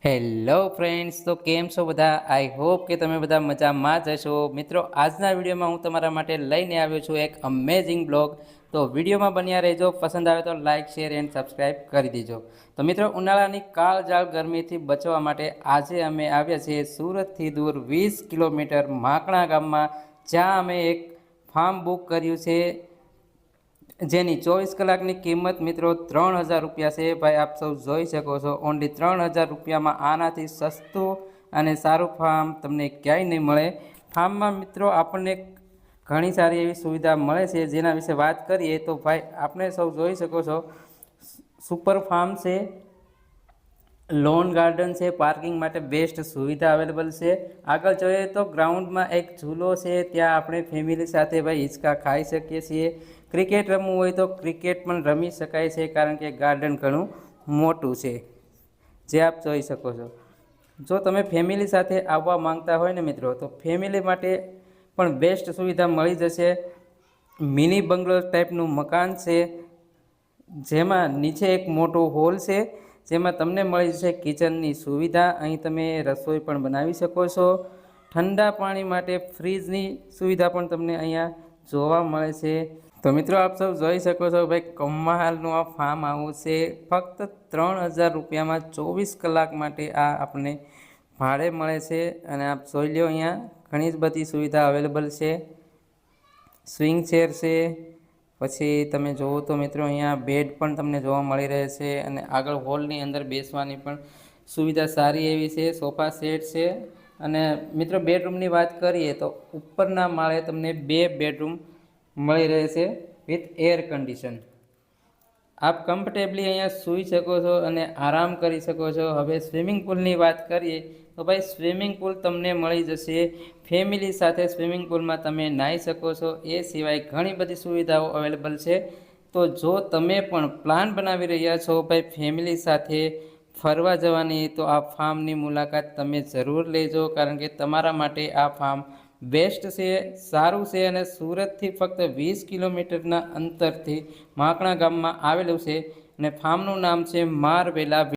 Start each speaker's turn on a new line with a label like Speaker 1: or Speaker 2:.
Speaker 1: Hello friends, તો કેમ છો બધા? આઈ હોપ કે તમે બધા મજામાં જ હશો. મિત્રો, આજના વિડીયોમાં હું તમારા માટે લઈને આવ્યો છું એક અમેઝિંગ બ્લોગ. તો વિડીયોમાં બન્યા રહેજો. પસંદ આવે તો લાઇક, શેર એન્ડ સબસ્ક્રાઈબ કરી દેજો. તો મિત્રો, ઉનાળાની કાળઝાળ ગરમીથી બચવા માટે આજે અમે આવ્યા છીએ સુરતથી દૂર 20 કિલોમીટર માકણા ગામમાં, જ્યાં અમે એક ફાર્મ બુક કર્યું છે, જેની 24 કલાકની કિંમત મિત્રો 3000 રૂપિયા છે. ભાઈ, આપ સૌ જોઈ શકો છો, ઓનલી 3000 રૂપિયામાં આનાથી સસ્તું અને સારું ફાર્મ તમને ક્યાંય નહીં મળે. ફાર્મમાં મિત્રો આપણને ઘણી સારી એવી સુવિધા મળે છે, જેના વિશે વાત કરીએ તો ભાઈ આપણે સૌ જોઈ શકો છો, સુપર ફાર્મ છે, લોન ગાર્ડન છે, પાર્કિંગ માટે બેસ્ટ સુવિધા અવેલેબલ છે. આગળ જોઈએ તો ગ્રાઉન્ડમાં એક ઝૂલો છે, ત્યાં આપણે ફેમિલી સાથે ભાઈ હિંચકા ખાઈ શકીએ છીએ. ક્રિકેટ રમવું હોય તો ક્રિકેટ પણ રમી શકાય છે, કારણ કે ગાર્ડન ઘણું મોટું છે, જે આપ જોઈ શકો છો. જો તમે ફેમિલી સાથે આવવા માંગતા હોય ને મિત્રો, તો ફેમિલી માટે પણ બેસ્ટ સુવિધા મળી જશે. મિની બંગલો ટાઈપનું મકાન છે, જેમાં નીચે એક મોટો હોલ છે, જેમાં તમને મળી જશે કિચનની સુવિધા. અહીં તમે રસોઈ પણ બનાવી શકો છો. ઠંડા પાણી માટે ફ્રીજની સુવિધા પણ તમને અહીંયા જોવા મળે છે. તો મિત્રો, આપ સૌ જોઈ શકો છો ભાઈ, કમાલનું આ ફાર્મ હાઉસ છે. ફક્ત 3000 રૂપિયામાં 24 કલાક માટે આ આપણને ભાડે મળે છે. અને આપ જોઈ લો, અહીંયા ઘણી જ બધી સુવિધા અવેલેબલ છે. સ્વિંગ ચેર છે, પછી તમે જુઓ તો મિત્રો અહીંયા બેડ પણ તમને જોવા મળી રહે છે. અને આગળ હોલની અંદર બેસવાની પણ સુવિધા સારી એવી છે. સોફા સેટ છે. અને મિત્રો, બેડરૂમની વાત કરીએ તો ઉપરના માળે તમને 2 બેડરૂમ મળી રહે છે વિથ એર કન્ડિશન. આપ કમ્ફર્ટેબલી અહીંયા સૂઈ શકો છો અને આરામ કરી શકો છો. હવે સ્વિમિંગ પુલની વાત કરીએ તો ભાઈ, સ્વિમિંગ પુલ તમને મળી જશે. ફેમિલી સાથે સ્વિમિંગ પુલમાં તમે નાહી શકો છો. એ સિવાય ઘણી બધી સુવિધાઓ અવેલેબલ છે. તો જો તમે પણ પ્લાન બનાવી રહ્યા છો ભાઈ ફેમિલી સાથે ફરવા જવાની, તો આ ફાર્મની મુલાકાત તમે જરૂર લેજો, કારણ કે તમારા માટે આ ફાર્મ બેસ્ટ છે, સારું છે. અને સુરતથી ફક્ત 20 કિલોમીટરના અંતરથી માકણા ગામમાં આવેલું છે. અને ફાર્મનું નામ છે મારવેલા.